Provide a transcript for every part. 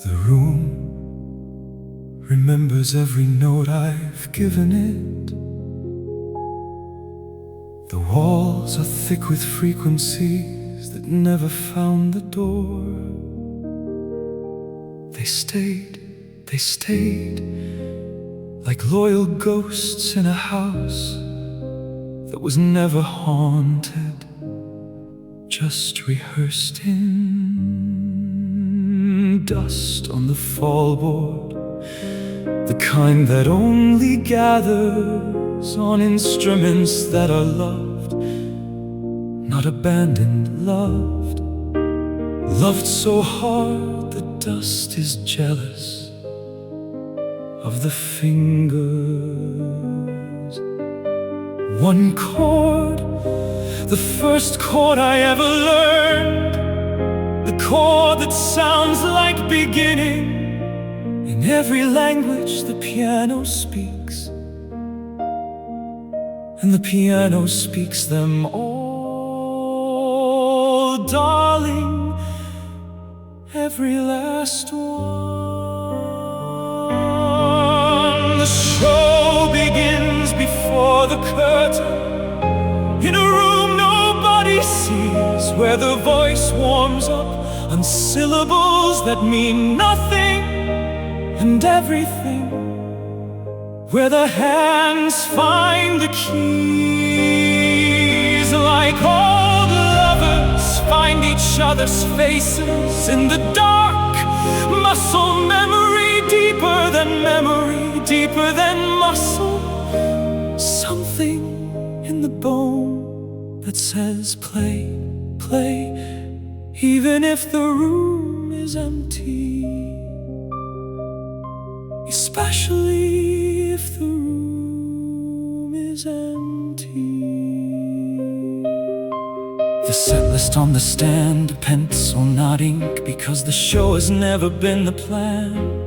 The room remembers every note I've given it. The walls are thick with frequencies that never found the door. They stayed like loyal ghosts in a house that was never haunted, just rehearsed in dust on the fallboard, the kind that only gathers on instruments that are loved, not abandoned, loved so hard the dust is jealous of the fingers. One chord, the first chord I ever learned, the chord that sounds like beginning in every language the piano speaks, and the piano speaks them all, darling, every last one. The show begins before the curtain, in a room nobody sees, where the voice warms up on syllables that mean nothing and everything, where the hands find the keys, like old lovers find each other's faces in the dark. Muscle memory, deeper than memory, deeper than muscle. Something in the bone that says play, play, even if the room is empty, especially if the room is empty. The set list on the stand, a pencil, not ink, because the show has never been the plan.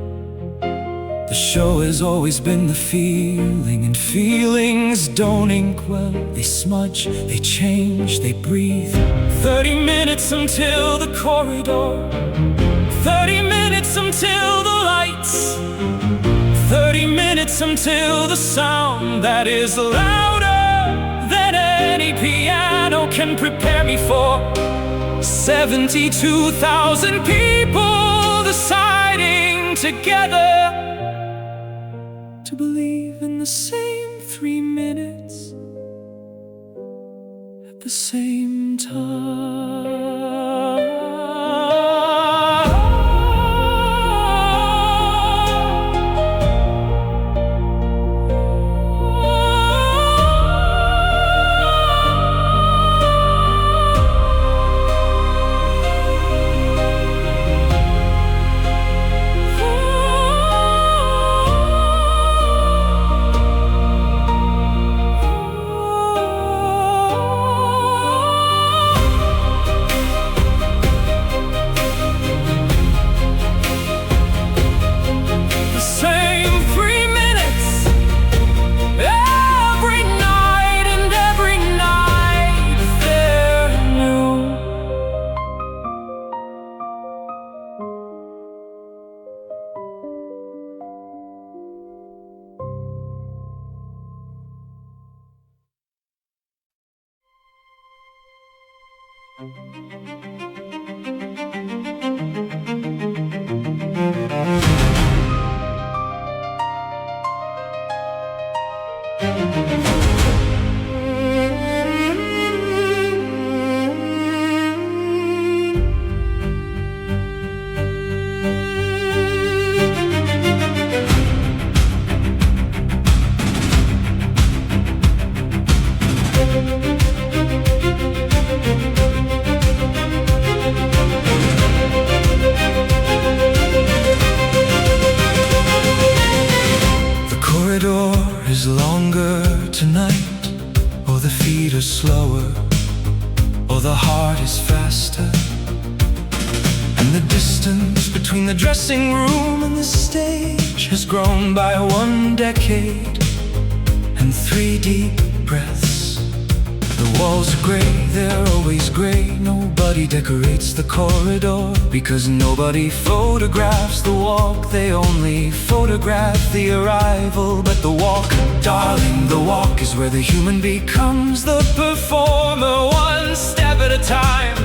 The show has always been the feeling, and feelings don't ink well. They smudge, they change, they breathe. 30 minutes until the corridor, 30 minutes until the lights, 30 minutes until the sound that is louder than any piano can prepare me for. 72,000 people deciding together to believe in the same 3 minutes at the same time. Is longer tonight, or the feet are slower, or the heart is faster, and the distance between the dressing room and the stage has grown by 1 decade and 3 deep breaths. The walls are gray, they're always gray. Nobody decorates the corridor, because nobody photographs the walk. They only photograph the arrival. But the walk, darling, the walk is where the human becomes the performer. One step at a time,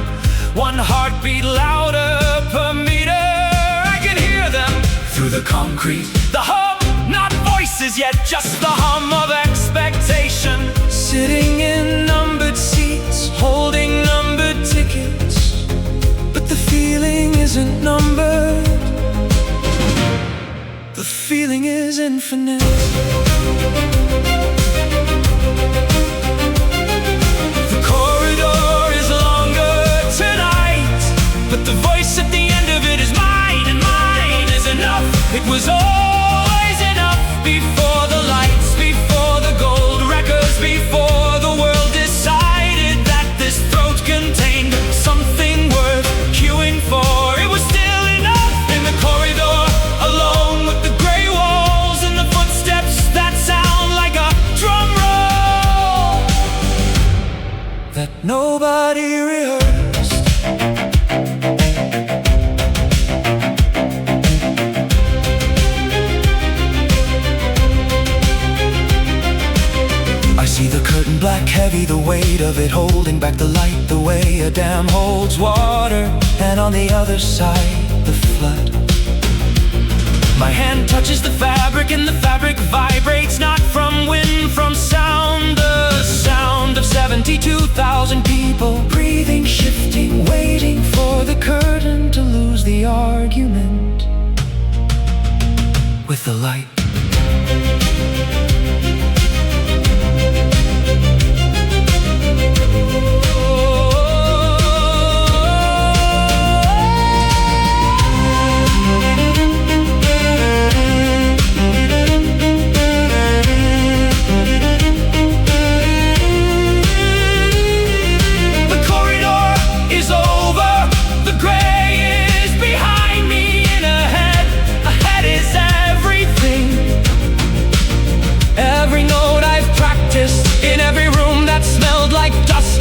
one heartbeat louder per meter. I can hear them through the concrete. The hum, not voices yet, just the hum of expectation. Sitting in numbered seats, holding numbered tickets, but the feeling isn't numbered. The feeling is infinite. The corridor is longer tonight, but the voice at the end of it is mine, and mine is enough. It was always enough before the lights, before the gold records, before the world decided that this throat contained something worth queuing for. It was still enough in the corridor, alone with the gray walls and the footsteps that sound like a drum roll that nobody rehearsed. Black heavy, the weight of it holding back the light, the way a dam holds water, and on the other side, the flood. My hand touches the fabric, and the fabric vibrates, not from wind, from sound. The sound of 72,000 people, breathing, shifting, waiting for the curtain to lose the argument with the light.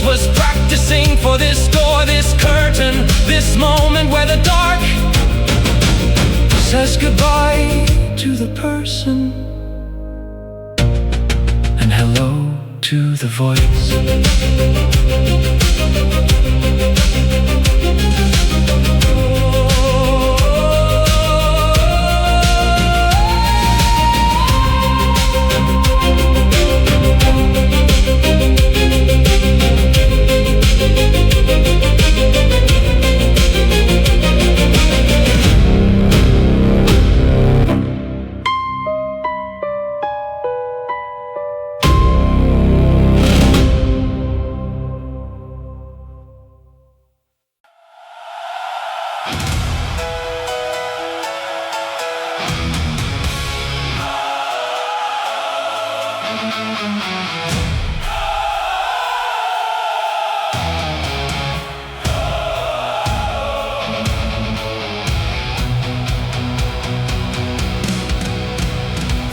Was practicing for this door, this curtain, this moment where the dark says goodbye to the person and hello to the voice.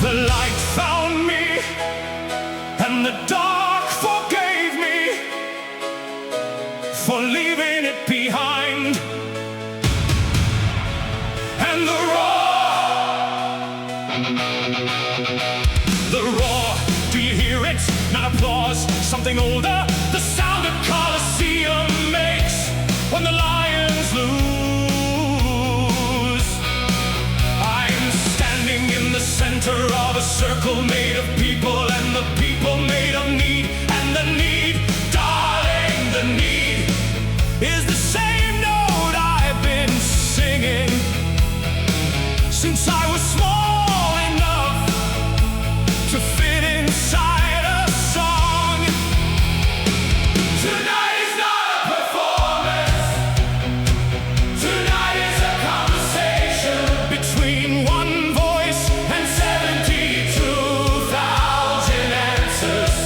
The light found me, and the dark forgave me for leaving it behind. And the roar, do you hear it? Not applause, something older. The sound a Colosseum makes when the lions lose. I'm standing in the center of a circle made of people, and the people made of need. And the need, darling, the need is the same note I've been singing since I was small enough to fit inside a song. Tonight is not a performance. Tonight is a conversation between one voice and 72,000 answers.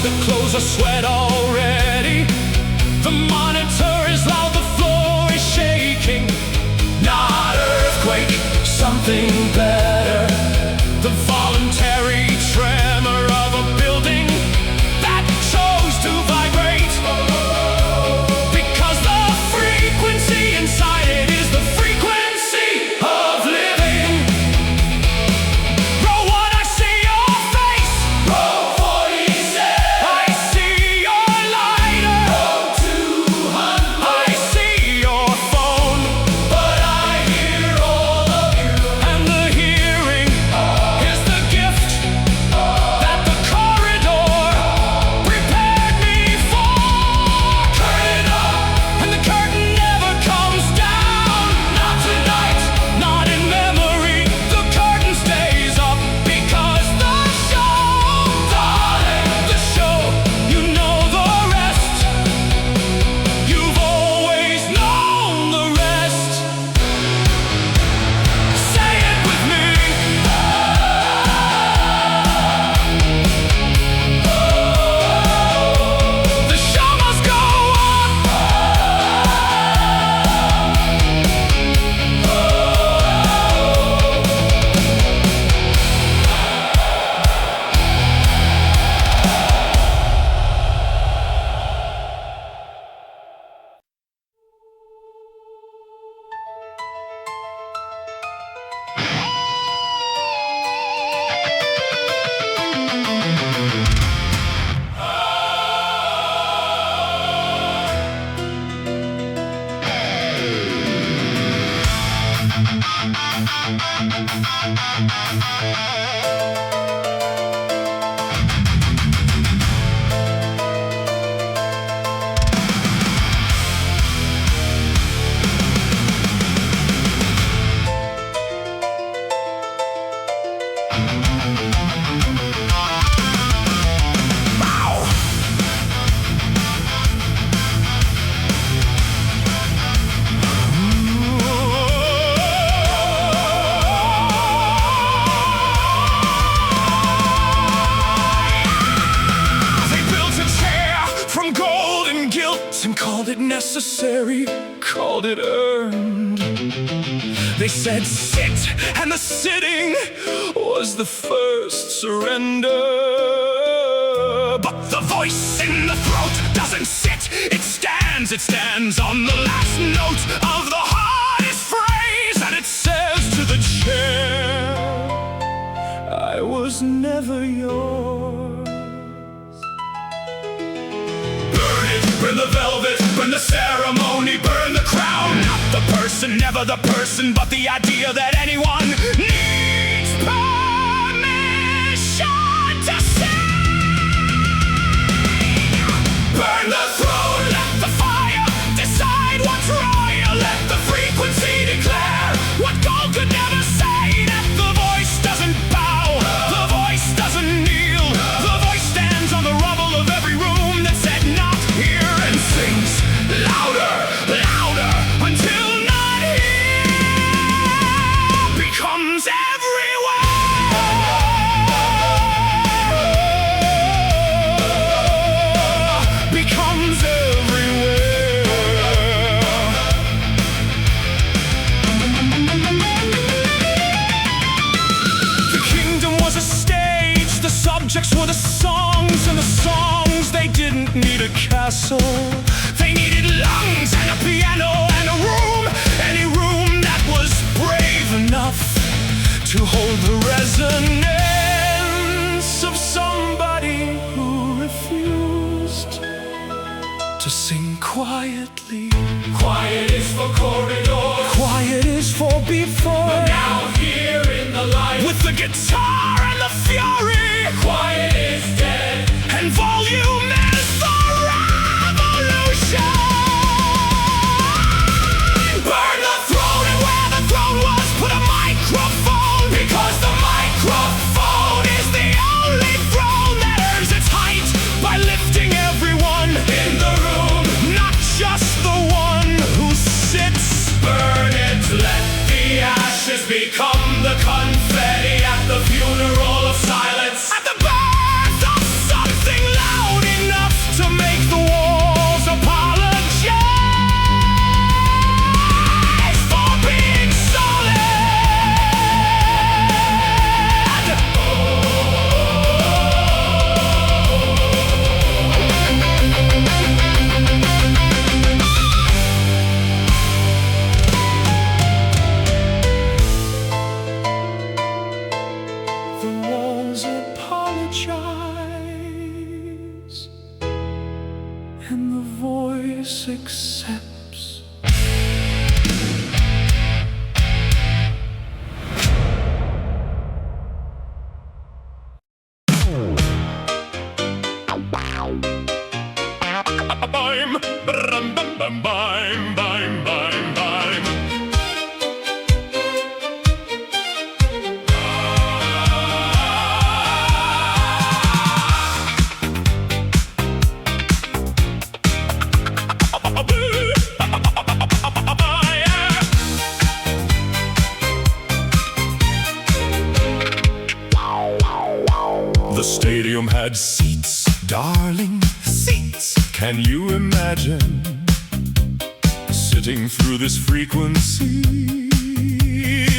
the clothes are sweat already. The monitor is loud, the floor is shaking. Not earthquake, something better. The voluntary tremor of a building that chose to vibrate. Because the frequency inside it is the frequency of living. Row 1, I see your face. Row 46, I see your lighter. Row 200, I see your phone. But I hear all of you, and the hearing is the gift that the corridor prepared me for. Curtain up, and the curtain never comes down. Not tonight, not in memory. The curtain stays up because the show, darling, the show, you know the rest. You've always known the rest. Say it with me. The show must go on. They built a chair from gold and gilt and called it necessary, called it earned. They said sit, and the sitting was the first surrender. But the voice in the throat doesn't sit, it stands on the last note of the hardest phrase, and it says to the chair, I was never yours. Burn it, burn the velvet, burn the ceremony, burn the crown. Not the person, never the person, but the idea that anyone needs permission to say. Burn the throne, let the fire decide what's royal. Let the frequency declare what gold could never say. That the voice doesn't bow, the voice doesn't kneel. The voice stands on the rubble of every room that said not here, and sings louder, louder, until not here becomes everywhere. Becomes everywhere. The kingdom was a stage, the subjects were the songs, and the songs, they didn't need a castle. They needed lungs and a piano and a room, any room that was brave enough to hold the resonance of somebody who refused to sing quietly. Quiet is for corridors, quiet is for before. But now here in the light, with the guitar and the fury, quiet is dead, and volume is the revolution. Burn the throne, and where the throne was, put a microphone, because the microphone is the only throne that earns its height by lifting everyone in the room, not just the one who sits. Burn it, let the ashes become the confetti at the funeral of silence. else accepts. The stadium had seats, darling, seats. Can you imagine sitting through this frequency?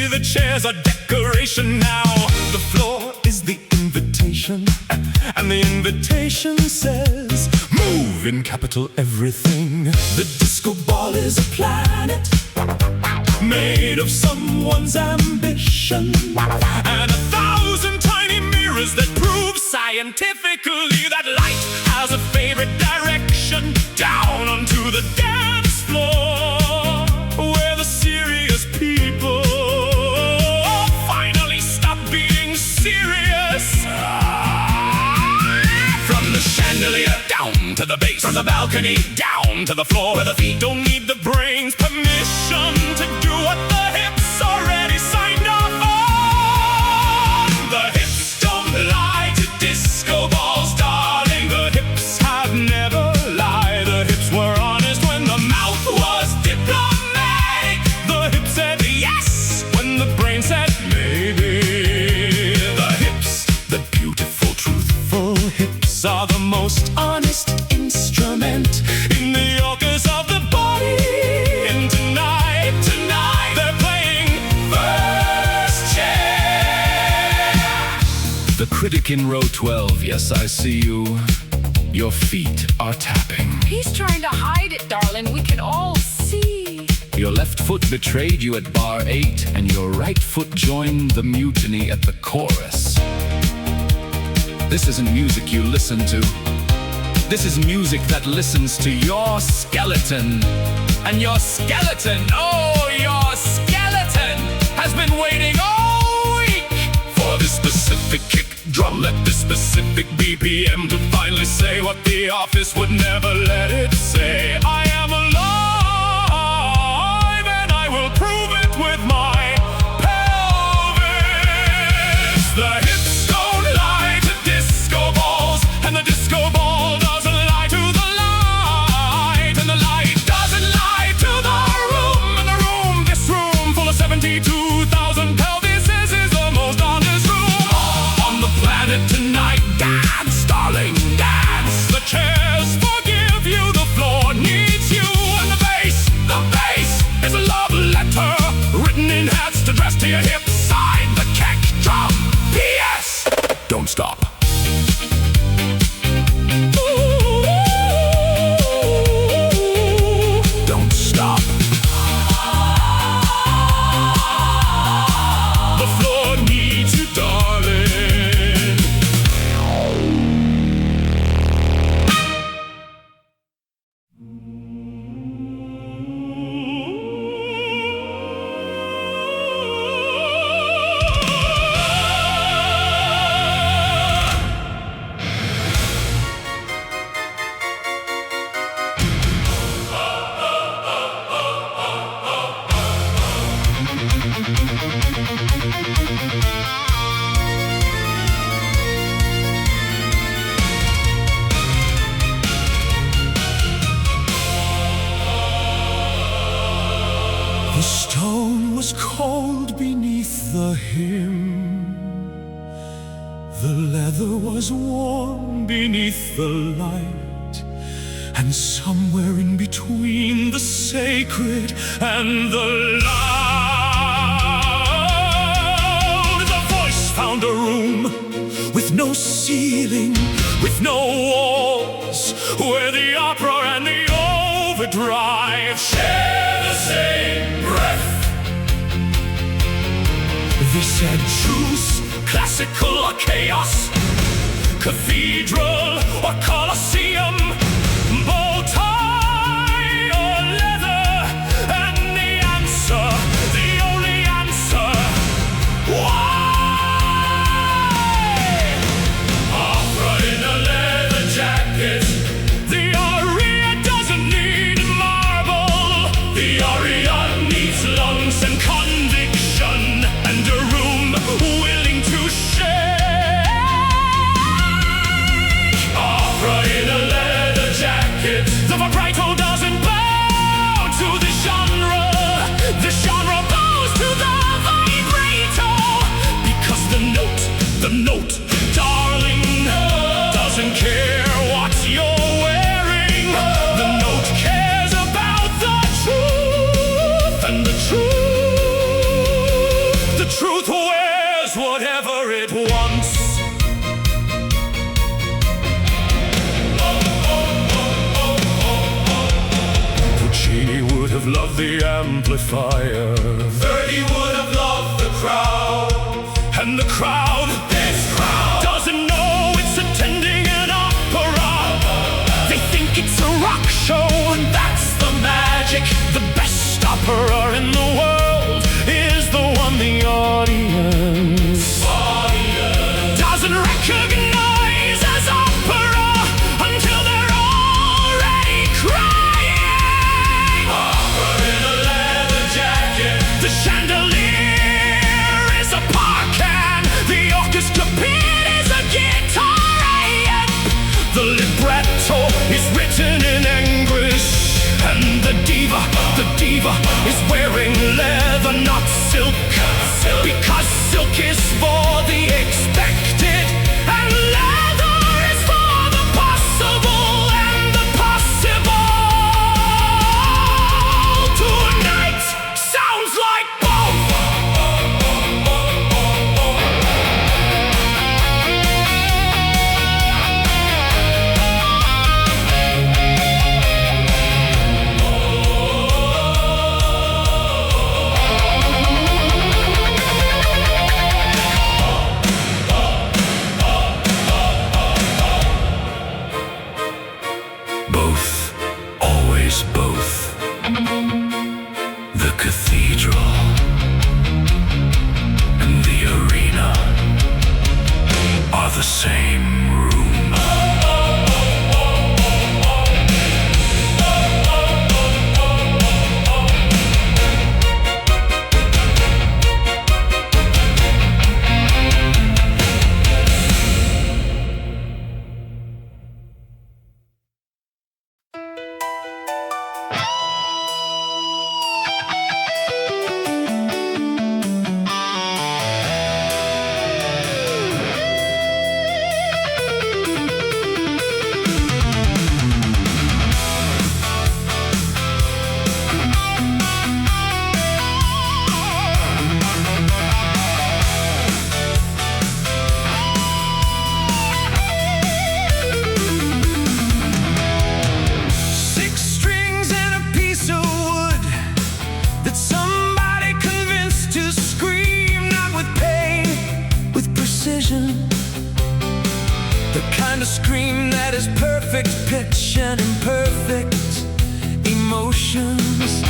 The chairs are decoration now. The floor is the invitation, and the invitation says, move in capital everything. The disco ball is a planet made of someone's ambition, and 1,000 tiny mirrors that prove scientifically that light has a favorite direction. Down onto the dance floor, where the serious people finally stop being serious. From the chandelier down to the bass, from the balcony down to the floor, where the feet don't need the brains permission to do what the hips already signed off on. The hips don't lie to disco balls, darling. The hips have never lied. The hips were honest when the mouth was diplomatic. The hips said yes when the brain said maybe. The hips, the beautiful, truthful hips, are the most honest instrument in the orchestra of the body. And tonight, they're playing first chair. The critic in row 12, yes, I see you. Your feet are tapping. He's trying to hide it, darling. We can all see. Your left foot betrayed you at bar 8, and your right foot joined the mutiny at the chorus. This isn't music you listen to. This is music that listens to your skeleton. And your skeleton, oh, your skeleton has been waiting all week For this specific kick drum at this specific BPM to finally say what the office would never let it say. I am alive, and I will prove it with my pelvis. The hips don't lie to disco balls, and the disco ball doesn't lie to the light, and the light doesn't lie to the room, and the room, this room full of 72,000 pelvises is the most honest room on the planet tonight. Dance, darling, dance. The chairs forgive you, the floor needs you, and the bass is a love letter written in hats addressed to your hips. Sign the kick drum. P.S. Don't stop. Don't stop. The floor needs you, darling. The stone was cold beneath the hymn. The leather was warm beneath the light. And somewhere in between the sacred and the loud, the voice found a room with no ceiling, with no walls, where the opera and the overdrive share the same breath. They said truth, classical or chaos, cathedral or coliseum, bow tie amplifier. Freddie would have loved the crowd, and the crowd, this crowd, doesn't know it's attending an opera. They think it's a rock show, and that's the magic. The best opera in the world is the one the audience doesn't recognize as opera until they're already crying. Opera in a leather jacket, the chandelier is a park can, the orchestra pit is a guitar amp. The libretto is written in anguish, and the diva is wearing leather, not silk, because silk is for the expected, and leather is for the possible and the possible. Tonight sounds like both. Both, always both. The cathedral and the arena are the same room. The kind of scream that is perfect pitch and imperfect emotions.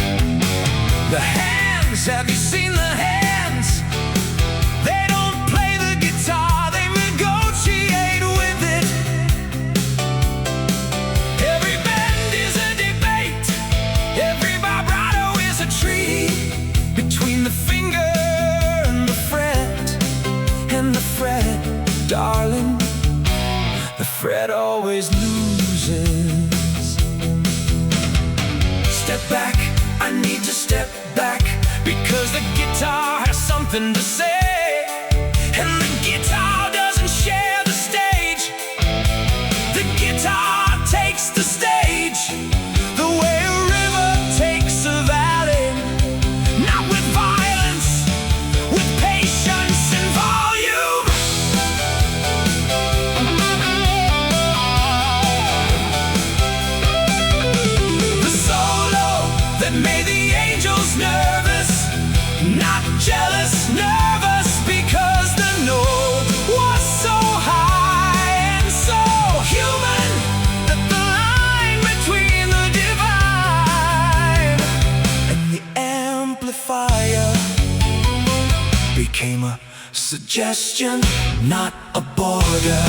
The hands, have you seen the hands? They don't play the guitar, they negotiate with it. Every bend is a debate, every vibrato is a treaty between the finger and the fret, and the fret, darling. The fret always loses. Step back, I need to step back, because the guitar has something to say, and the guitar doesn't share the stage. The guitar takes the stage, the way a river takes a valley, not with violence, with patience and volume. The solo that made the angels nervous, not jealous, nervous, because the note was so high and so human that the line between the divine and the amplifier became a suggestion, not a border.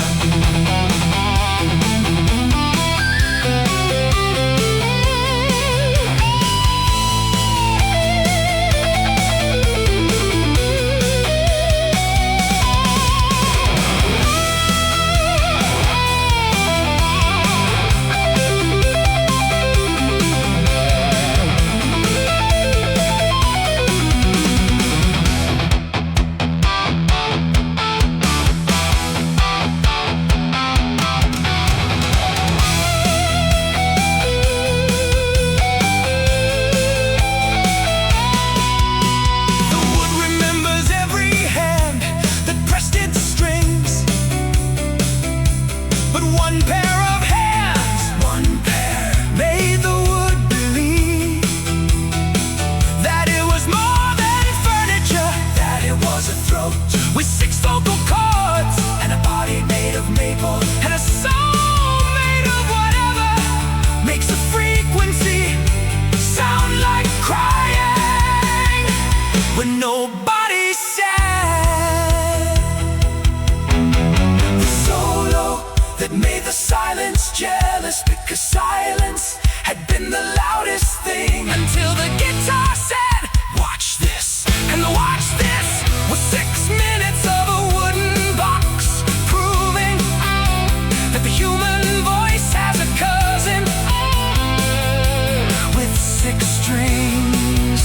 'cause silence had been the loudest thing Until the guitar said, watch this, and watch this was 6 minutes of a wooden box, proving that the human voice has a cousin with 6 strings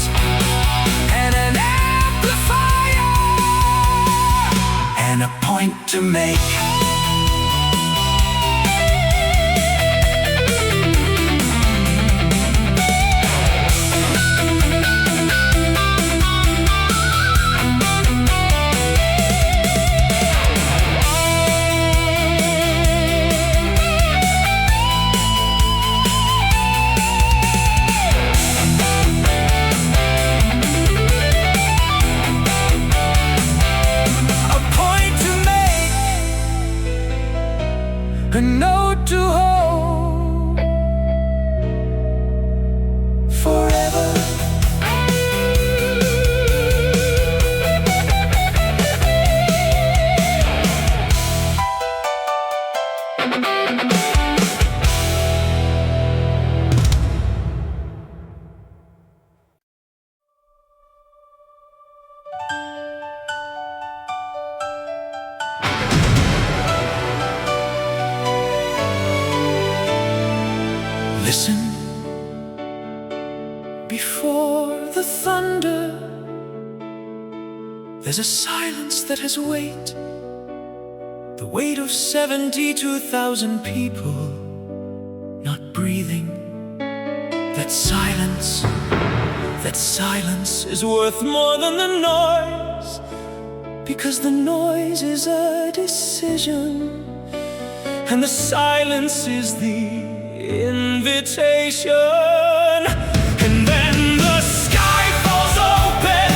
and an amplifier and a point to make. A note to hold forever. Listen before the thunder. There's a silence that has weight, the weight of 72,000 people not breathing. That silence is worth more than the noise, because the noise is a decision, and the silence is the invitation. And then the sky falls open,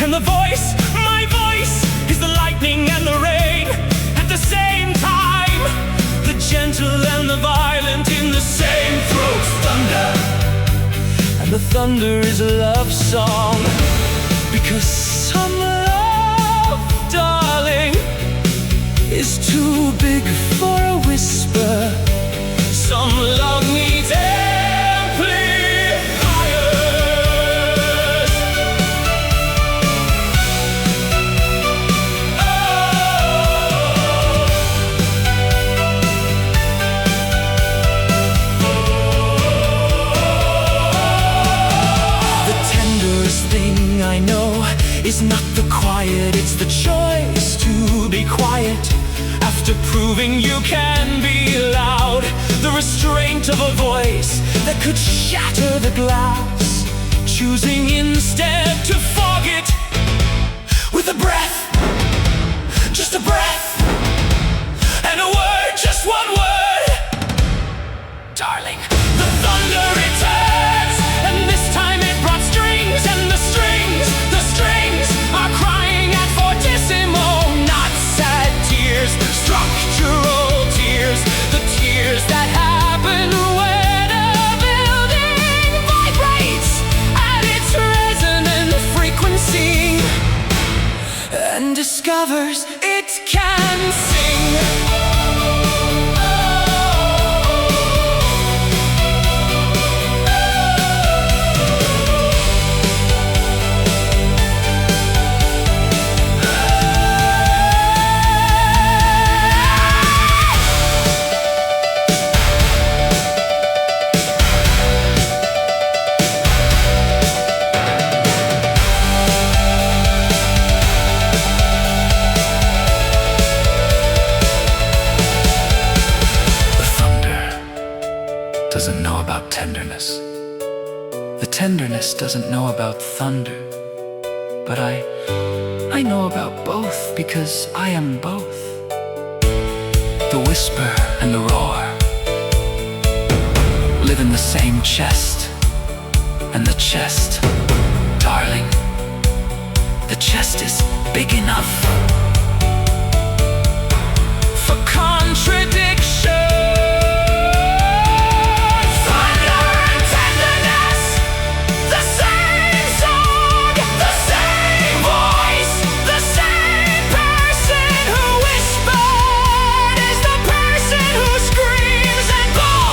and the voice, my voice, is the lightning and the rain at the same time, the gentle and the violent in the same throat. Thunder, and the thunder is a love song, because some love, darling, is too big for a whisper. Some love needs amplifiers. Oh. The tenderest thing I know is not the quiet, it's the choice to be quiet. After proving you can be loud, the restraint of a voice that could shatter the glass, choosing instead to fog it with a breath, just a breath, and a word, just one word. Darling, the thunder returns, and this time it brought strings, and the strings are crying at fortissimo, not sad tears, structural tears, the tears that happen when a building vibrates at its resonant frequency and discovers it can sing. Doesn't know about tenderness. The tenderness doesn't know about thunder. But I know about both, because I am both. The whisper and the roar live in the same chest. And the chest, darling, the chest is big enough for contradiction. Person who whispered is the person who screams, and both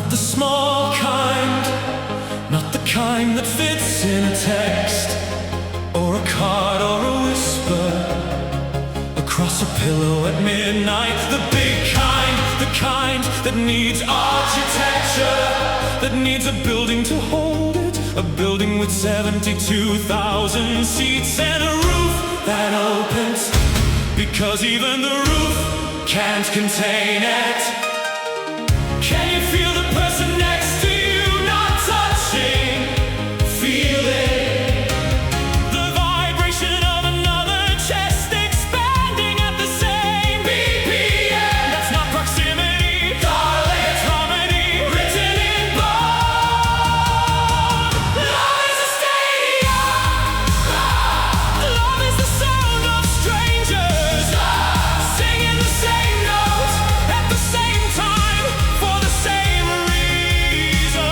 Not the small kind, not the kind that fits in a text, or a card or a whisper across a pillow at midnight. The big kind, the kind that needs architecture, that needs a building to hold it, a building with 72,000 seats and a roof that opens, because even the roof can't contain it. Can you feel the person next to you not touching? Feel it. The vibration of another chest expanding at the same BPM. That's not proximity, darling, it's harmony written in blood. Love is a stadium. Love is the sound of strangers singing the same notes at the same time for the same reason.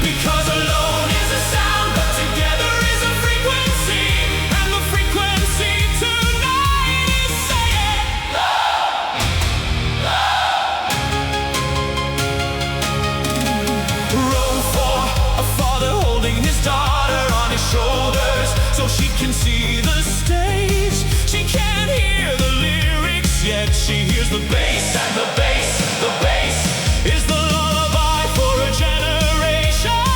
Because alone is a sound, but together is a frequency, and the frequency tonight is saying love, love. Row 4, a father holding his daughter on his shoulders so she can see the stage. She can't hear the lyrics yet, she hears the bass, and the bass, the bass is the lullaby for a generation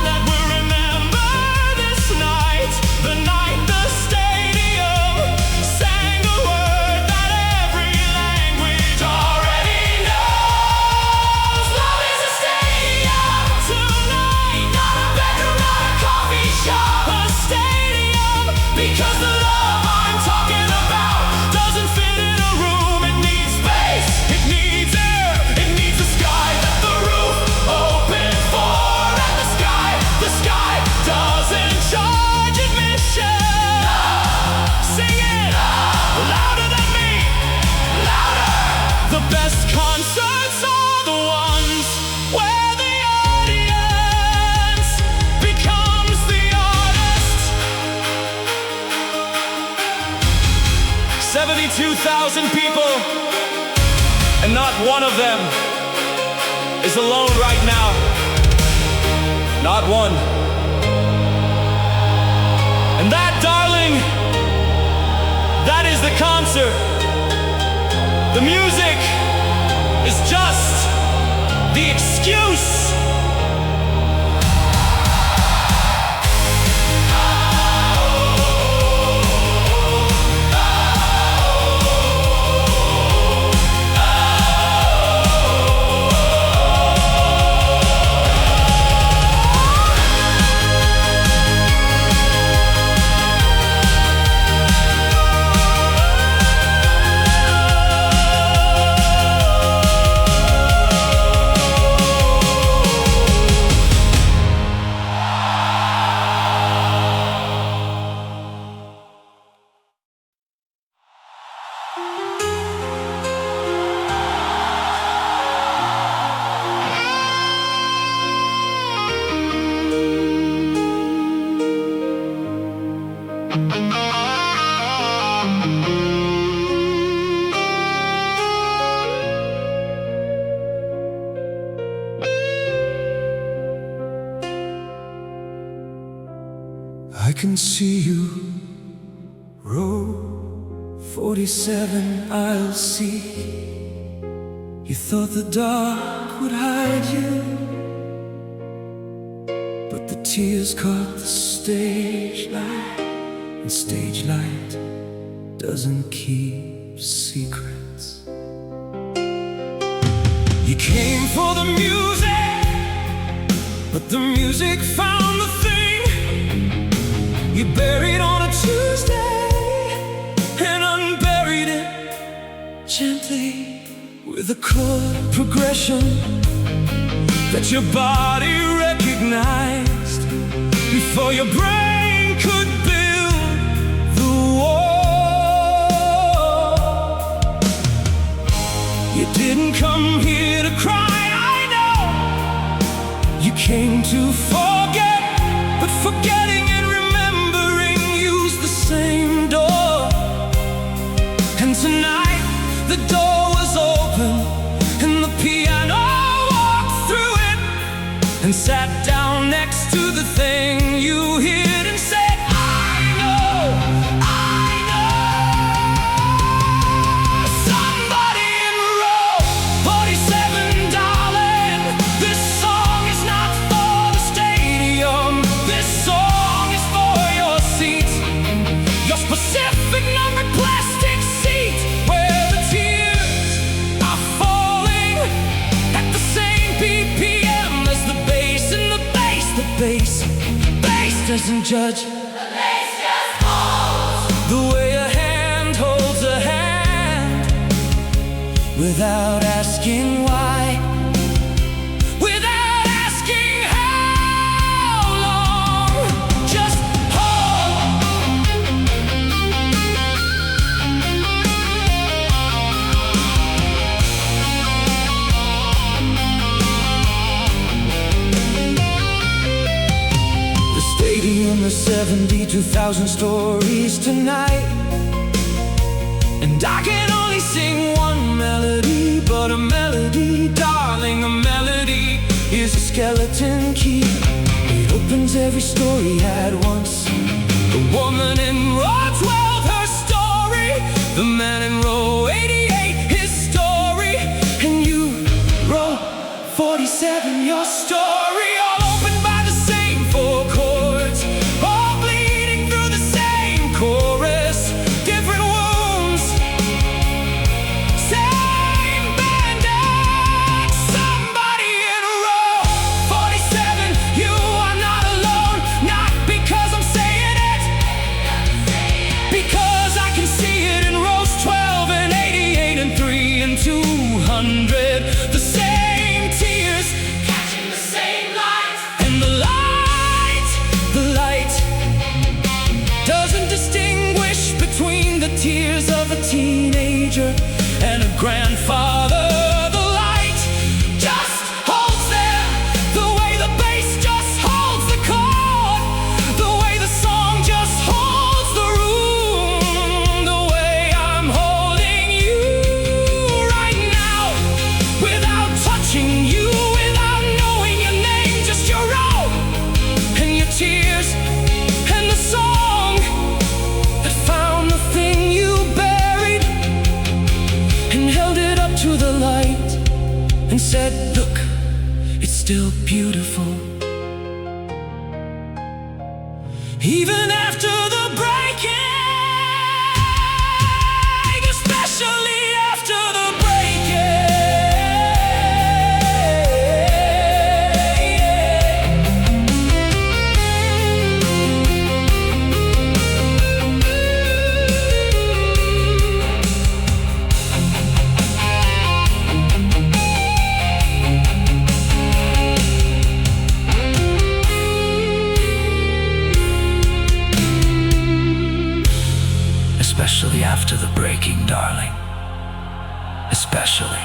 that will remember this night, the night the stadium sang a word that every language already knows. Love is a stadium tonight, not a bedroom, not a coffee shop, a stadium, because the love I'm talking about doesn't fit in a room. It needs space, it needs air, it needs a sky that the roof open for, and the sky doesn't charge admission. Sing it louder than me, louder. The best concerts are the ones where the audience becomes the artist. 72,000 people, and not one of them is alone right now. Not one. And that, darling, that is the concert. The music is just the excuse. I can see you, row 47, I'll see. You thought the dark would hide you, but the tears caught the stage light, and stage light doesn't keep secrets. You came for the music, but the music found the thing you buried on a Tuesday, and unburied it gently with a chord progression that your body recognized before your brain could build the wall. You didn't come here to cry, I know. You came to forget, but forgetting and remembering use the same door. And tonight the door was open and the piano walked through. and sat down next to the thing you hid and said, I know, somebody in row 47, darling, this song is not for the stadium, this song is for your seat, your specific numbered plastic seat, where the tears are falling at the same BPM as the bass, and the bass doesn't judge. The bass just holds the way a hand holds a hand, without asking why, without asking how long. Just hold. The stadium is 72,000 stories tonight, and I can only sing one melody, but a melody, darling, a melody is a skeleton key. It opens every story at once. The woman in row 12, her story. The man in row 88, his story. And you, row 47, your story. All opened by the same four chords, all bleeding through the same chorus. Different wounds, same bandage. Somebody in row 47, you are not alone. Not because I'm saying it, because I can see it in rows 12 and 88 and 3 and 200. The same tears, catching the same light. And the light doesn't distinguish between the tears of a teenager and a grandfather. The light just holds them, the way the bass just holds the chord, the way the song just holds the room, the way I'm holding you right now, without touching you, without knowing your name, just your own and your tears, and the song that found the thing you buried and held it up to the light and said, look, it's still beautiful. Even after the breaking, especially after the especially after the breaking, darling. Especially.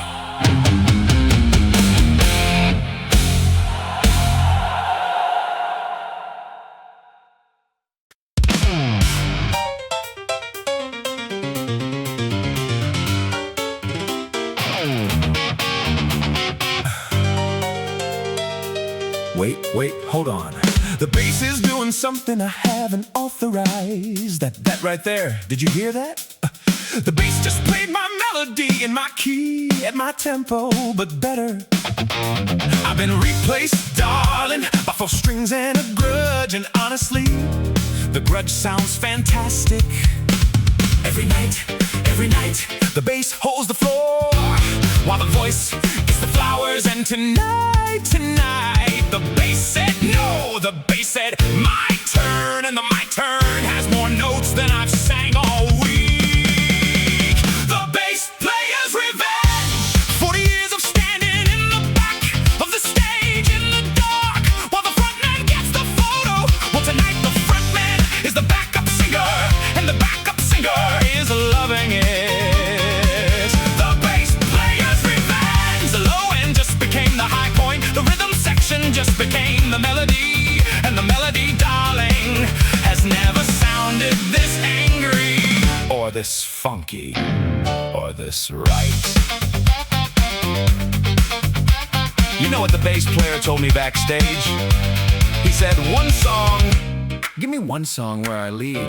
Wait, hold on. The bass is doing something I haven't authorized. That right there, did you hear that? The bass just played my melody in my key, at my tempo, but better. I've been replaced, darling, by 4 strings and a grudge. And honestly, the grudge sounds fantastic. Every night, the bass holds the floor, while the voice gets the flowers. And tonight, the bass said no. The bass said my turn, and the my turn has more notes than I've sang all week. The bass player's revenge. 40 years of standing in the back of the stage in the dark, while the front man gets the photo. Well, tonight the front man is the backup singer, and the backup singer is loving it. The bass player's revenge. The low end just became the high point. The rhythm section just became the melody, and the melody, darling, has never sounded this angry, or this funky, or this right. You know what the bass player told me backstage? He said, one song, give me one song where I lead.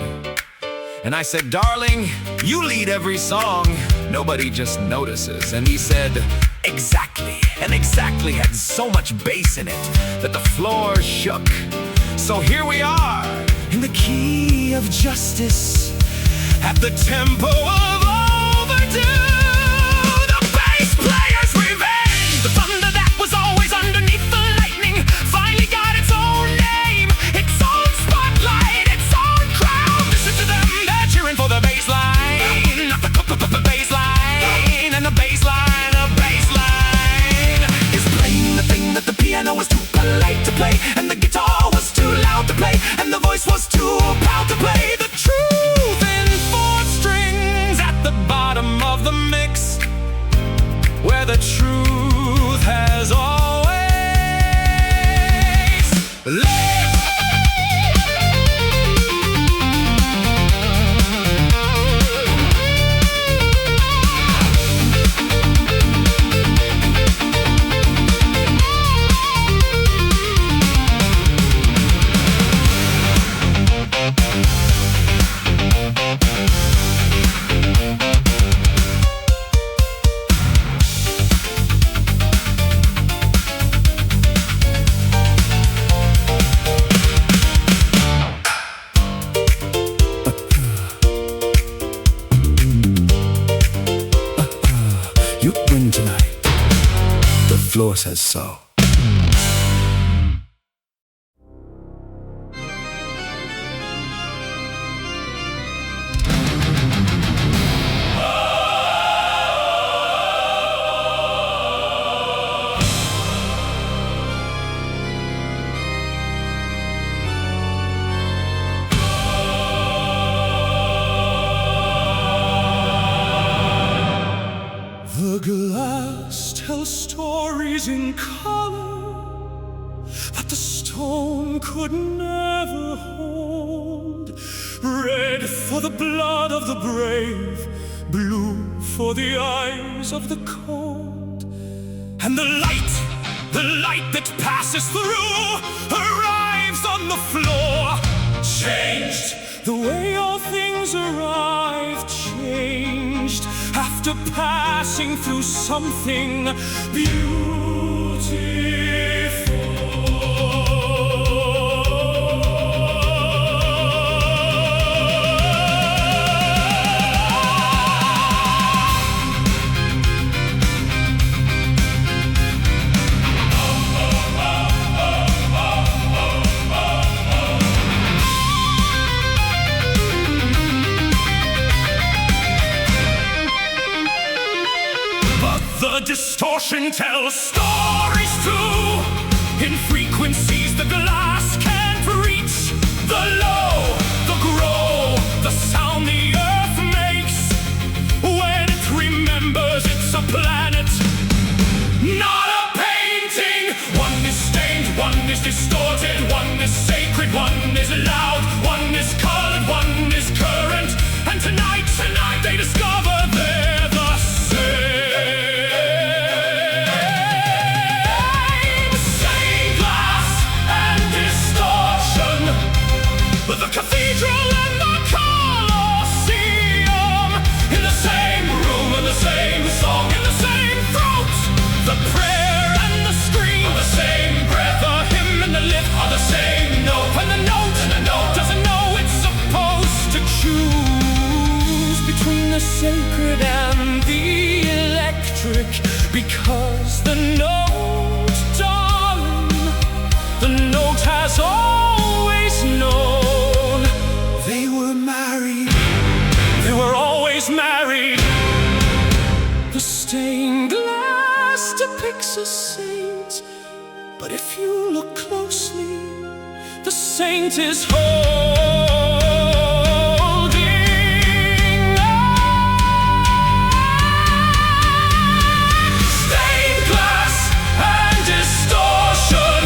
And I said, darling, you lead every song, nobody just notices. And he said, exactly. And exactly had so much bass in it that the floor shook. So here we are, in the key of justice, at the tempo of overdue. The bass player's revenge, the thunder that was always underneath the lightning, finally got its own name, its own spotlight, its own crowd. Listen to them, they're cheering for the bass line, not the bass line, and the bass line, is playing the thing that the piano was too polite to play, and the guitar was too loud to play, and the voice was too proud to play. The truth in four strings at the bottom of the mix, where the truth has always lived. You win tonight. The floor says so. The glass tells stories in color that the stone could never hold. Red for the blood of the brave, blue for the eyes of the cold. And the light that passes through, arrives on the floor. Changed the way all things arrive, changed after passing through something beautiful. The distortion tells stories too, in frequencies the glass can't reach. The low, the grow, the sound the earth makes when it remembers it's a planet, not a painting. One is stained, one is distorted, one is sacred, one is loud, one is colored, one is current. And tonight they discover they're the same. The cathedral and the Colosseum, in the same room and the same song, in the same throat. The prayer and the scream are the same breath. The hymn and the lift are the same note. And the note doesn't know it's supposed to choose between the sacred and the electric, because the note, darling, the note has always known. They were married, they were always married. The stained glass depicts a saint, but if you look closely, the saint is holding stained glass and distortion.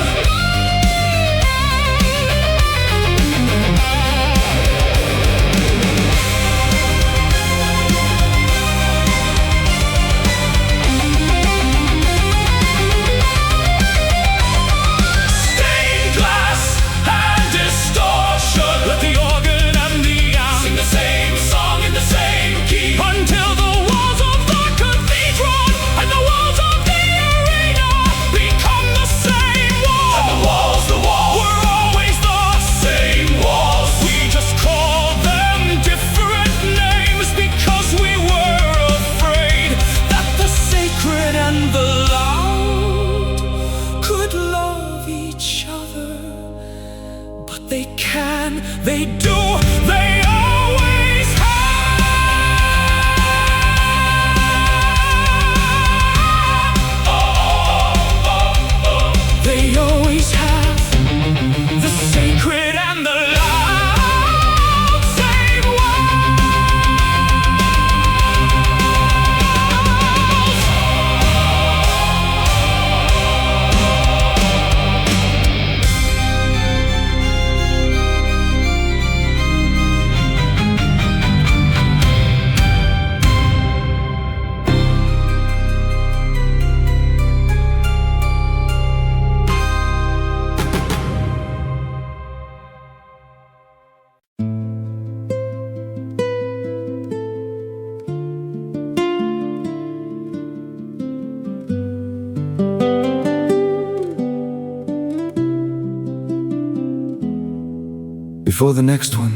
Before the next one,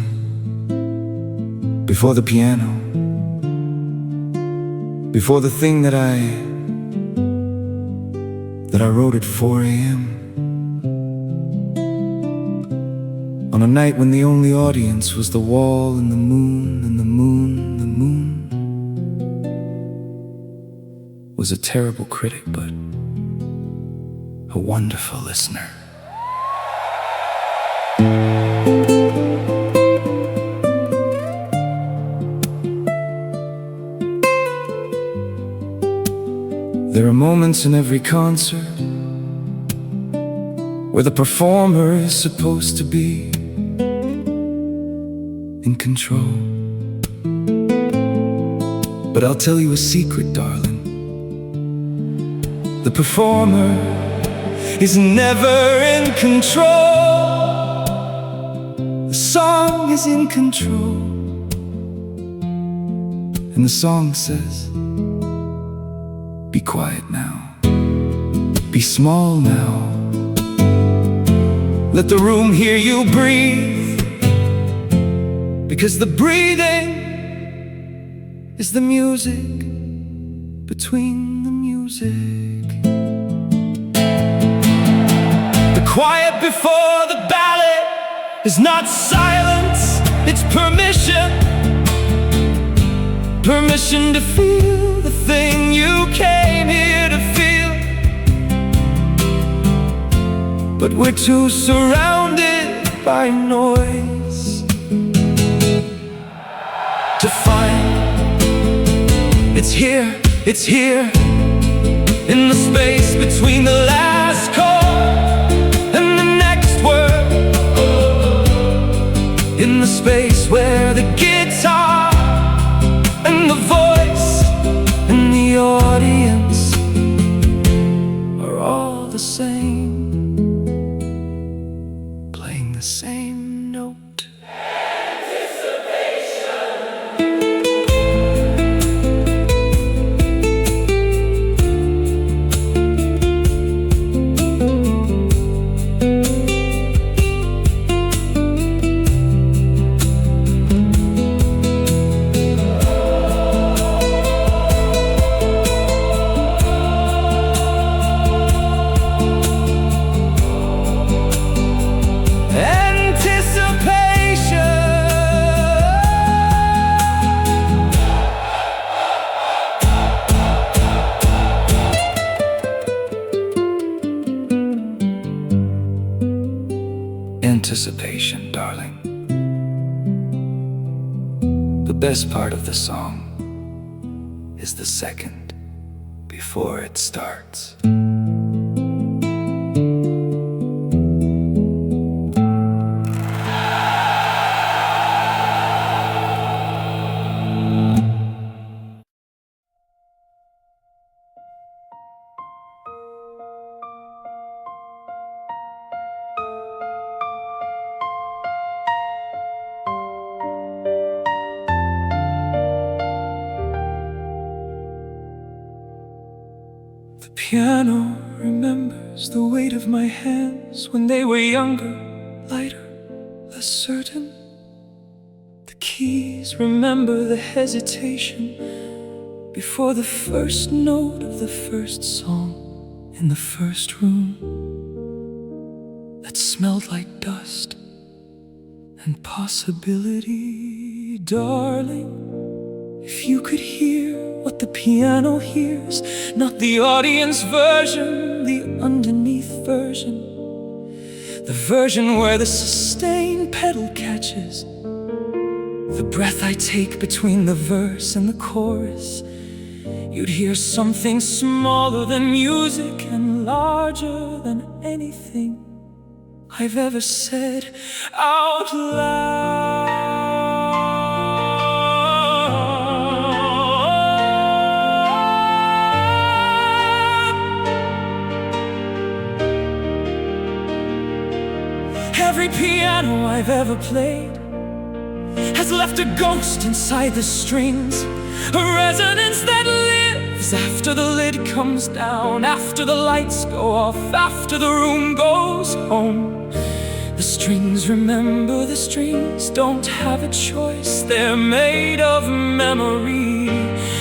before the piano, before the thing that I wrote at 4 a.m. On a night when the only audience was the wall and the moon, and the moon, the moon was a terrible critic, but a wonderful listener. There are moments in every concert where the performer is supposed to be in control. But I'll tell you a secret, darling. The performer is never in control. The song is in control. And the song says, be quiet now, be small now. Let the room hear you breathe, because the breathing is the music between the music. The quiet before the ballad is not silence, it's permission. Permission to feel the thing you came here to feel. But we're too surrounded by noise to find it's here in the space between the last chord and the next word. In the space where the guitar and the voice and the audience are all the same, playing the same note. Anticipation, darling. The best part of the song is the second before it starts. The piano remembers the weight of my hands when they were younger, lighter, less certain. The keys remember the hesitation before the first note of the first song in the first room that smelled like dust and possibility. Darling, if you could hear what the piano hears, not the audience version, the underneath version, the version where the sustained pedal catches the breath I take between the verse and the chorus, you'd hear something smaller than music and larger than anything I've ever said out loud. Every piano I've ever played has left a ghost inside the strings, a resonance that lives after the lid comes down, after the lights go off, after the room goes home. The strings, remember the strings don't have a choice. They're made of memory.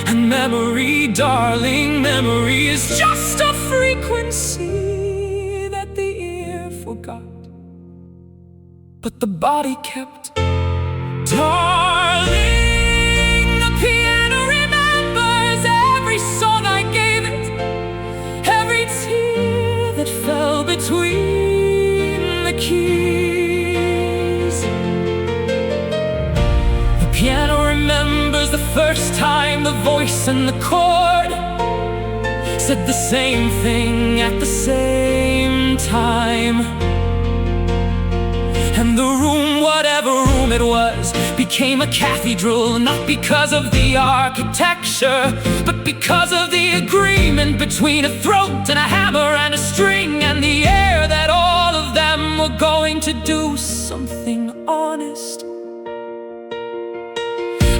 And memory, darling, memory is just a frequency that the ear forgot, but the body kept. Darling, the piano remembers every song I gave it, every tear that fell between the keys. The piano remembers the first time the voice and the chord said the same thing at the same time. And the room, whatever room it was, became a cathedral, not because of the architecture, but because of the agreement between a throat and a hammer and a string and the air that all of them were going to do something honest.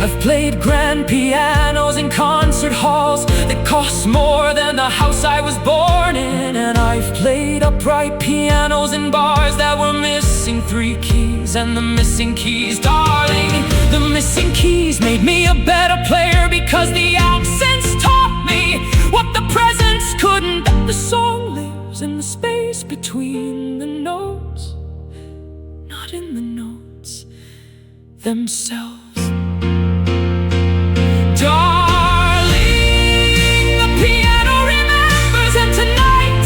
I've played grand pianos in concert halls that cost more than the house I was born in. And I've played upright pianos in bars that were missing 3 keys. And the missing keys, darling, the missing keys made me a better player, because the accents taught me what the presents couldn't. That the song lives in the space between the notes, not in the notes themselves. Darling, the piano remembers, and tonight,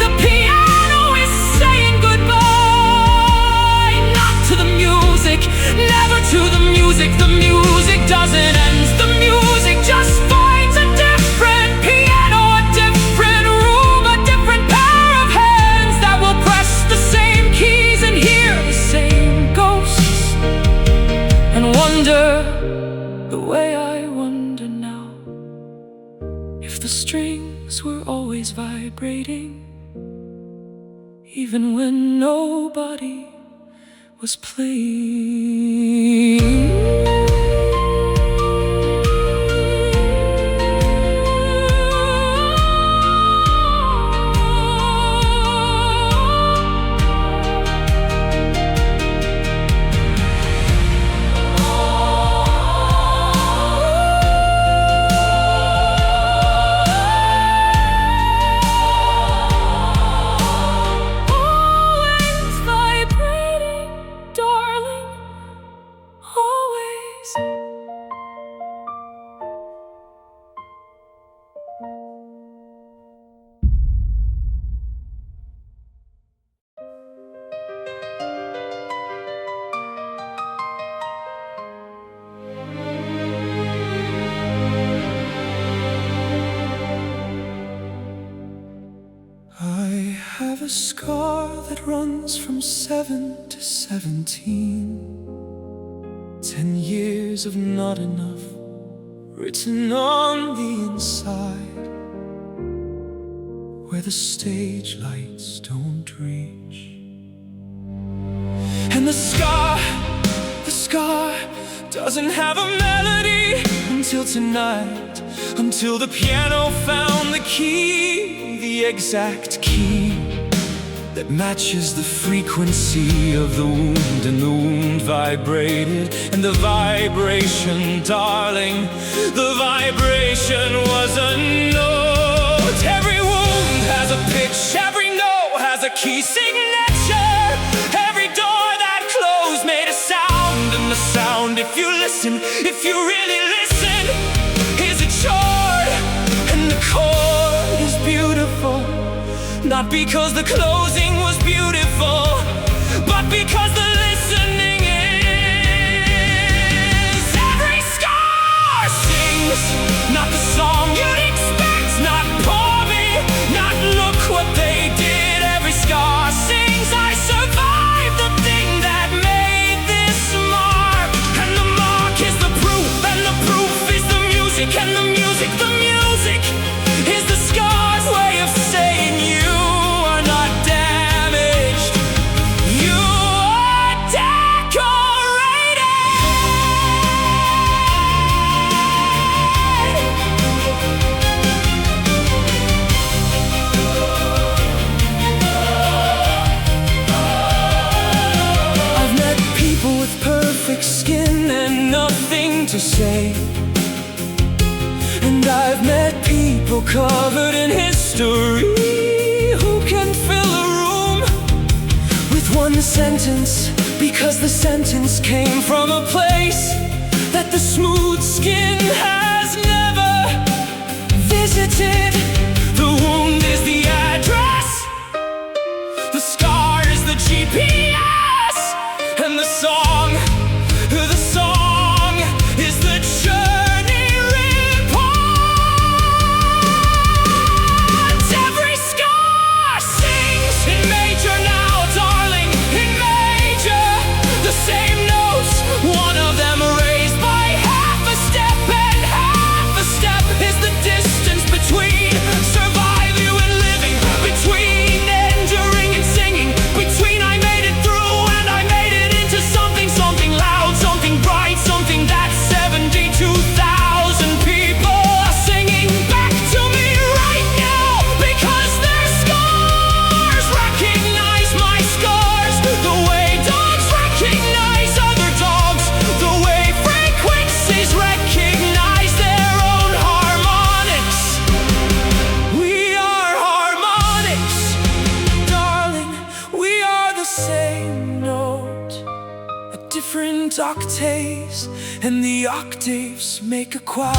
the piano is saying goodbye. Not to the music, never to the music. The music doesn't end, the music just finds a different piano, a different room, a different pair of hands that will press the same keys and hear the same ghosts and wonder the way I wonder now if the strings were always vibrating, even when nobody was playing. I have a scar that runs from 7 to 17. 10 years of not enough written on the inside, where the stage lights don't reach. And the scar doesn't have a melody until tonight, until the piano found the key, the exact key that matches the frequency of the wound. And the wound vibrated, and the vibration, darling, the vibration was a note. Every wound has a pitch, every note has a key signature. Every door that closed made a sound, and the sound, if you listen, if you really listen, is a chord. And the chord is beautiful, not because the closing was beautiful, but because the listening is. Every scar sings, not the song you'd expect, not poor me, not look what they did. Every scar sings, I survived the thing that made this mark. And the mark is the proof, and the proof is the music, and the music is the scar's way of saying you are not damaged. You are to say. And I've met people covered in history who can fill a room with one sentence, because the sentence came from a place that the smooth skin has never visited. The wound is the address, the scar is the GPS, and the song is the journey report. Every scar sings in major now, darling, in major. The same notes, one of them raised by half a step, and half a step is the distance between surviving and living, between enduring and singing, between I made it through and I made it into something, something loud, something bright, something that 72,000 people are singing back to me right now, because their scars recognize my scars, the way dogs recognize other dogs, the way frequencies recognize their own harmonics. We are harmonics, darling, we are the same note at different octaves, and the octaves make a choir.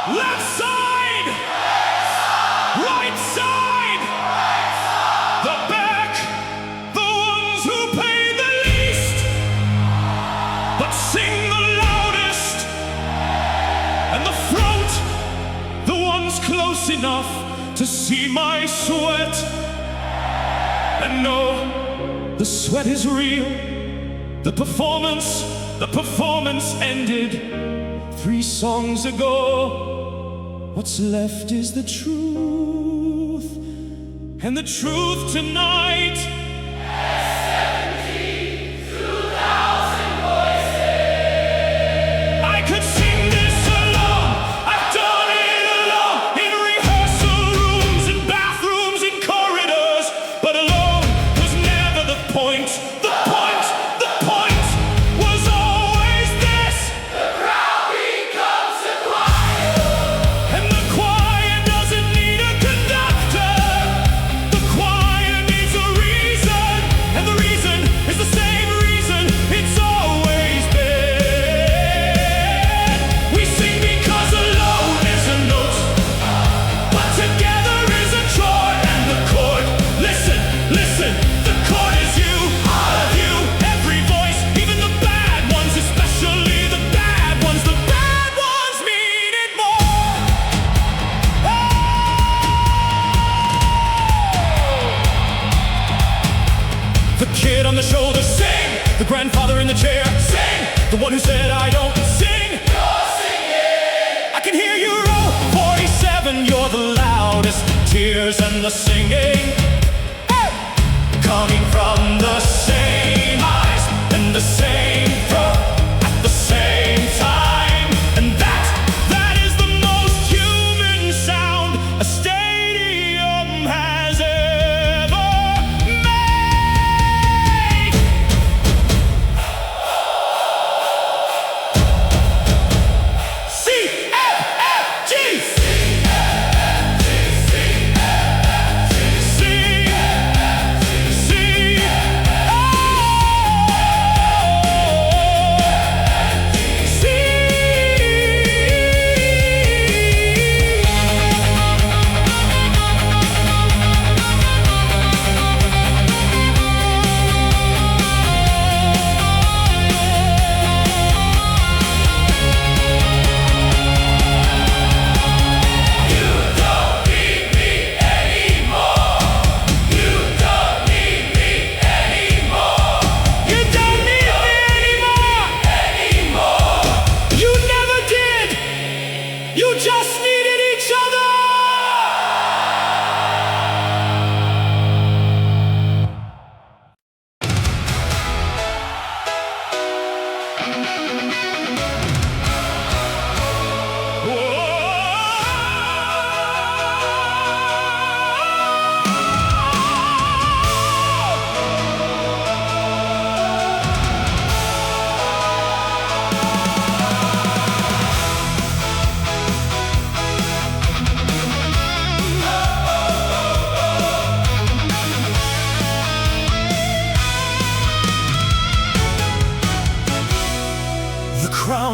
Left side, right side, the back, the ones who pay the least, but sing the loudest, and the front, the ones close enough to see my sweat, and know the sweat is real. The performance ended 3 songs ago. What's left is the truth, and the truth tonight. 72,000 voices. I could sing this alone. I've done it alone, in rehearsal rooms, in bathrooms, in corridors. But alone was never the point. The point was always this. The crowd becomes a choir. And the choir doesn't need a conductor. The choir needs a reason. And the reason is the same reason it's always been. We sing because alone is a note, but together is a chord. And the chord, listen, the chord is you, all of you, every voice, even the bad ones, especially the bad ones. The bad ones mean it more. The kid on the shoulder, sing. The grandfather in the chair, sing. The one who said I don't sing, you're singing. I can hear you roll. 47, you're the loudest. Tears and the singing, hey! Coming from the same eyes and the same throat at the same time. And that is the most human sound a stadium has ever made. C-F-F-G. C-F-F-G.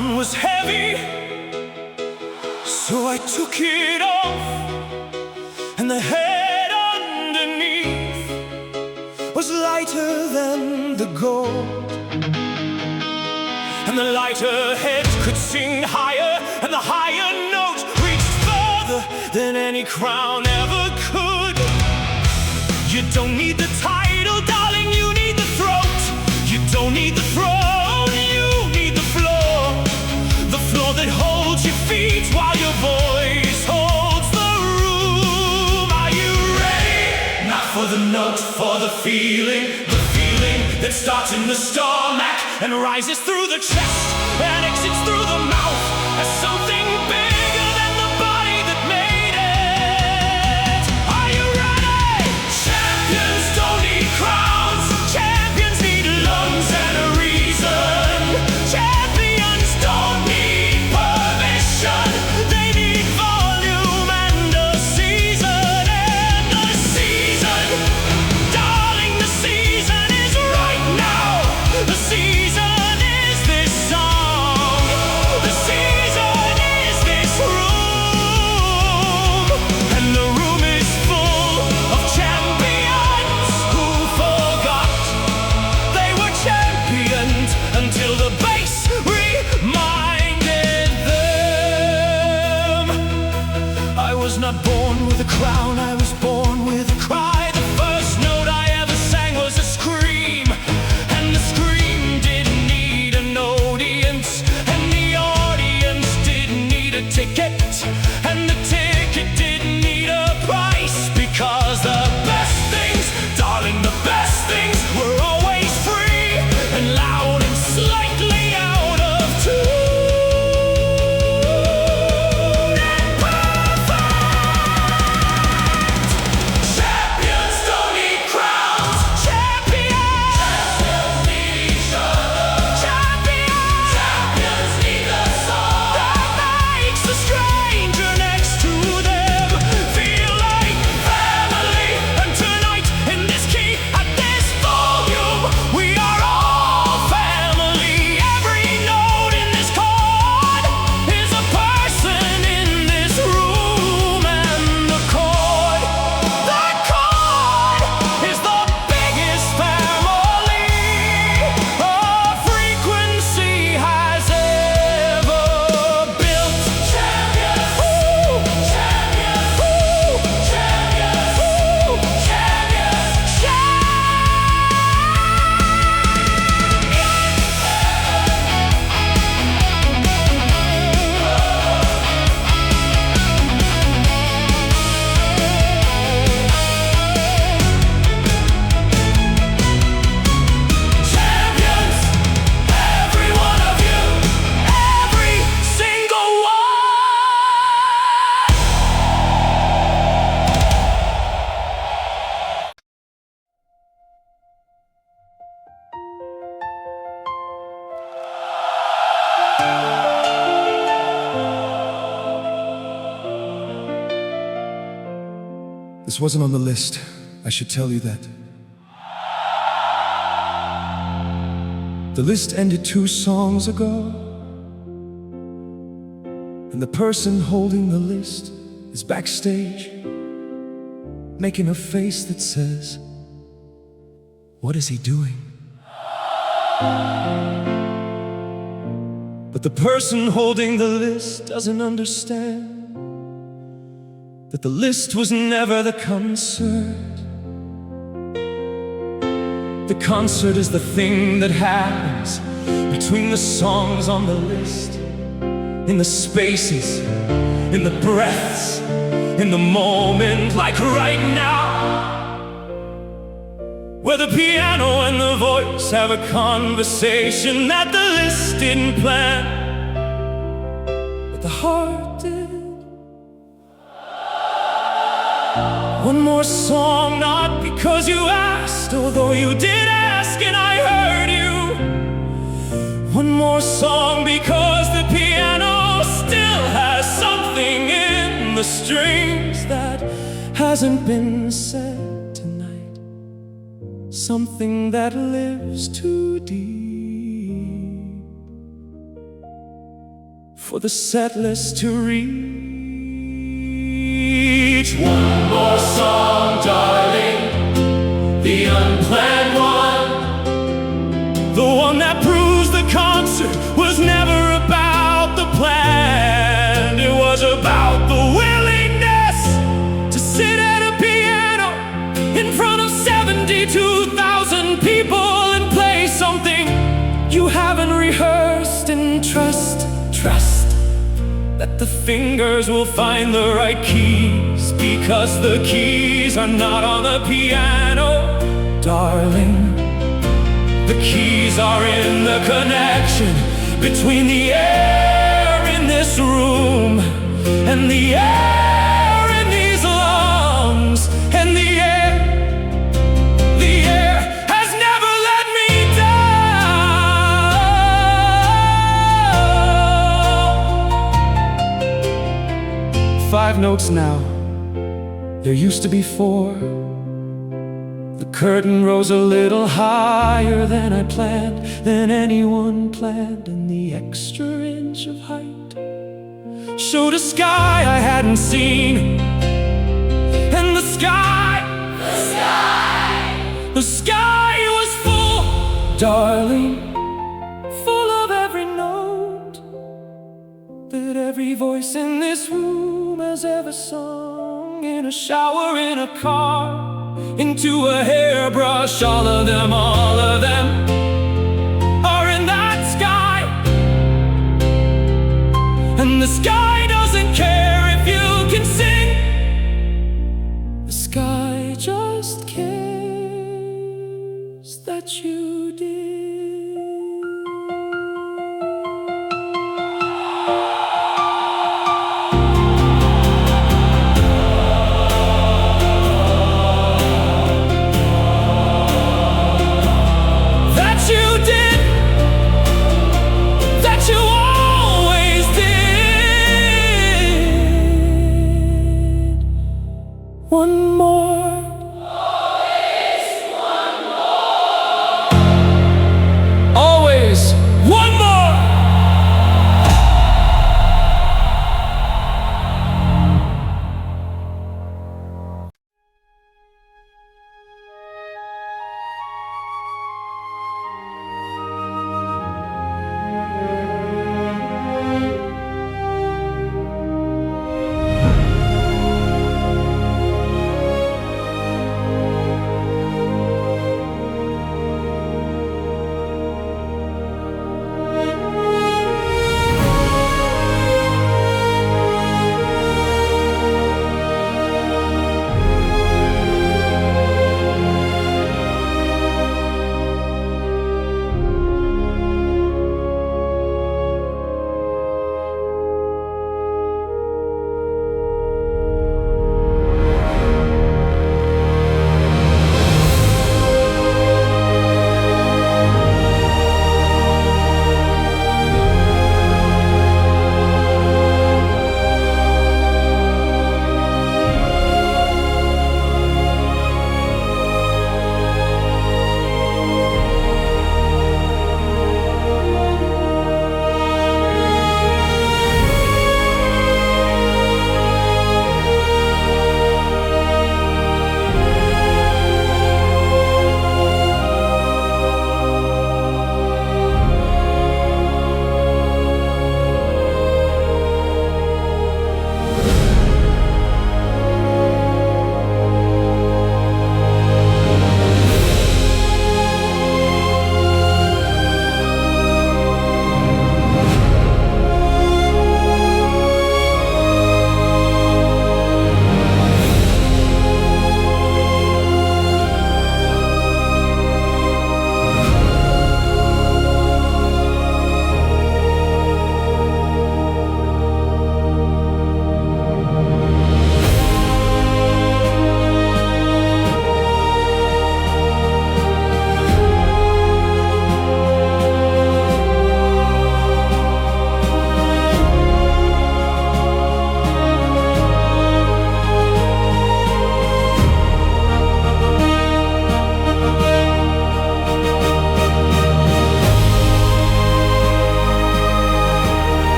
crown was heavy, so I took it off, and the head underneath was lighter than the gold. And the lighter head could sing higher, and the higher note reached further than any crown ever could. You don't need the title, darling, you need the throat. You don't need the throne, you need the floor that holds your feet while your voice holds the room. Are you ready? Not for the note, for the feeling that starts in the stomach and rises through the chest and exits through the mouth as something bigger than the body that made it. Are you ready? Champions don't need crowns, champions need lungs and a reason. Champions don't need permission, they need volume and a season. And the season, darling, the season is right now. The season is this song. The season is this room. And the room is full of champions who forgot they were champions until the bass reminded them. I was not born with a crown, I was born with a cry. The first note I ever sang was a scream, and the scream didn't need an audience, and the audience didn't need a ticket, and the ticket didn't need a price, because the best things, darling, the best things were always free and loud and slightly out of tune and perfect. Champions don't need crowns, champions need each other. Champions need the song that makes the stranger next to them feel like family. And tonight in this key, at this volume, we are all family. Every note in this chord is a person in this room, and the chord is the biggest family a frequency has ever built. Champions, champions, champions, champions, every one of you, every single one. This wasn't on the list. I should tell you that. The list ended 2 songs ago, and the person holding the list is backstage, making a face that says, "What is he doing?" But the person holding the list doesn't understand that the list was never the concert. The concert is the thing that happens between the songs on the list, in the spaces, in the breaths, in the moment, like right now, where the piano and the voice have a conversation that the list didn't plan, but the heart did. One more song, not because you asked, although you did ask and I heard you. One more song because the piano still has something in the strings that hasn't been said tonight, something that lives too deep. for the set list to reach. One more song, darling, the unplanned one, the one that proves the concert was never about the plan. It was about the willingness to sit at a piano in front of 72,000 people and play something you haven't rehearsed, and trust that the fingers will find the right keys, because the keys are not on the piano, darling. The keys are in the connection between the air in this room and the air in these lungs, and the air has never let me down. 5 notes now, there used to be 4. The curtain rose a little higher than I planned, than anyone planned, and the extra inch of height showed a sky I hadn't seen. And the sky was full, darling, full of every note that every voice in this room has ever sung. In a shower, in a car, into a hairbrush, all of them are in that sky. And the sky doesn't care if you can sing. The sky just cares that you did. that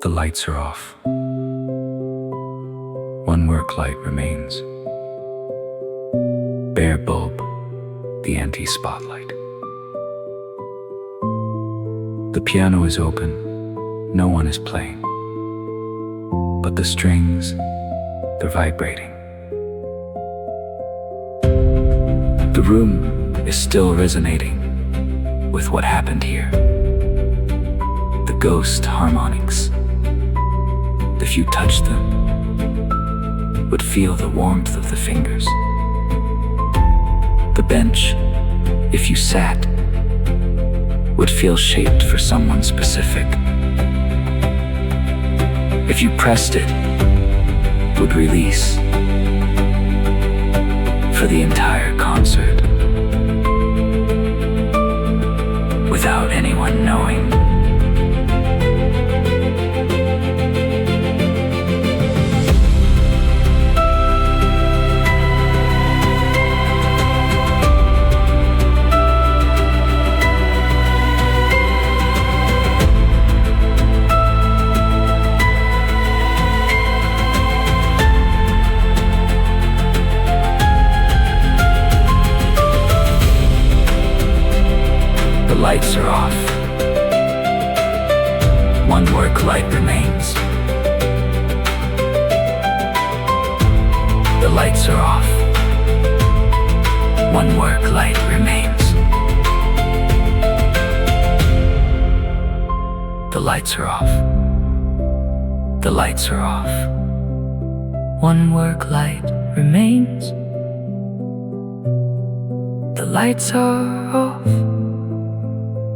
The lights are off. One work light remains. Bare bulb, the anti-spotlight. The piano is open, no one is playing. But the strings, they're vibrating. The room is still resonating with what happened here. The ghost harmonics, if you touched them, would feel the warmth of the fingers. The bench, if you sat, would feel shaped for someone specific. If you pressed it, would release for the entire concert without anyone knowing. The lights are off. One work light remains. The lights are off. One work light remains. The lights are off. The lights are off. One work light remains. The lights are off.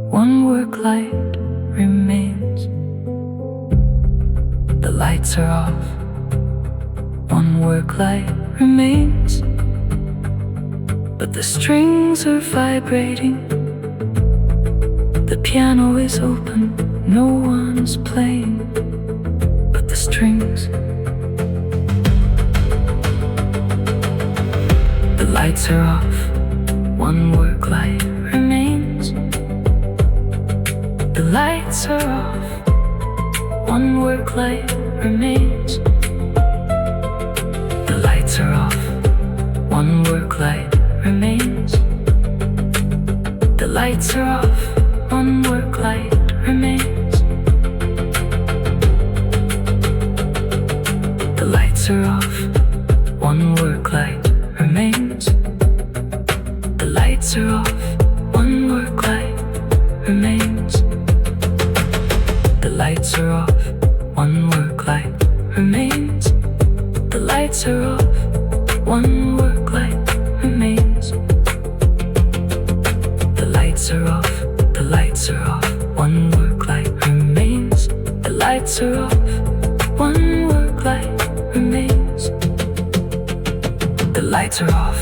One work light remains. The lights are off. One work light remains. But the strings are vibrating. The piano is open, no one's playing. But the strings. The lights are off. One work light remains. The lights are off. One work light remains. The lights are off. One work light remains. The lights are off. One work light remains. The lights are off. One work light remains. The lights are off. One work light remains. The lights are off. One work light remains. The lights are off. One work light remains. The lights are off. The lights are off. One work light remains. The lights are off. One work light remains. The lights are off.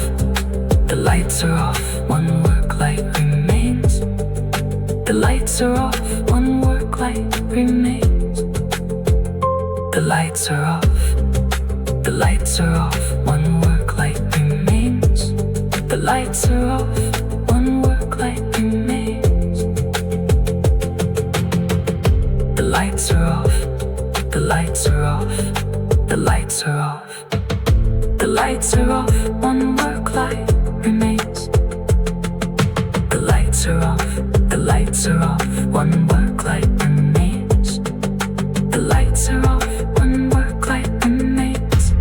The lights are off. One work light remains. The lights are off. One work light remains. The lights are off. The lights are off. One work light remains. The lights are off. One work light remains. The lights are off. The lights are off. The lights are off. The lights are off. One work light remains. The lights are off. The lights are off. One work light remains. The lights are off. One work light remains.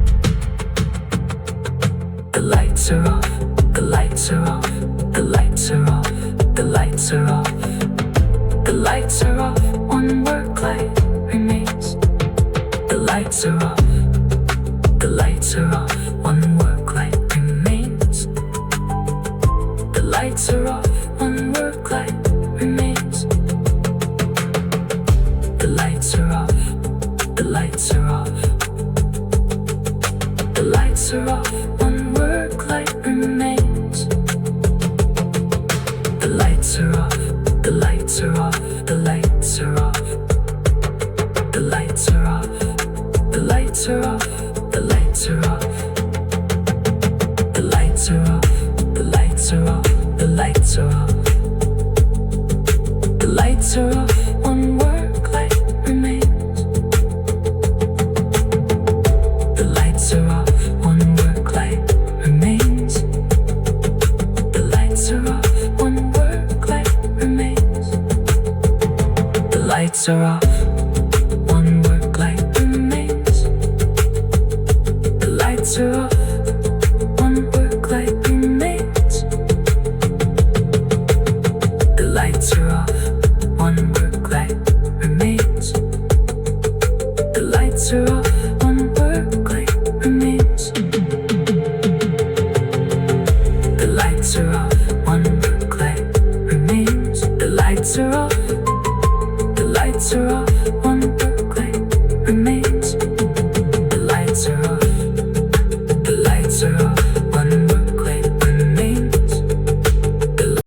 The lights are off. The lights are off. The lights are off. The lights are off. The lights are off. One work light remains. The lights are off. The lights are off. One work light remains. The lights are off. One work light remains. The lights are off. The lights are off. The lights are off. One work light remains. The lights are off. The lights are off. The lights are off. The lights are off. The lights are off. The lights are off. The lights are off. The lights are off. The lights are off. The lights are off. One work light remains. lights are off, one work light remains. The lights are off, one work light remains. The lights are off, the lights are off.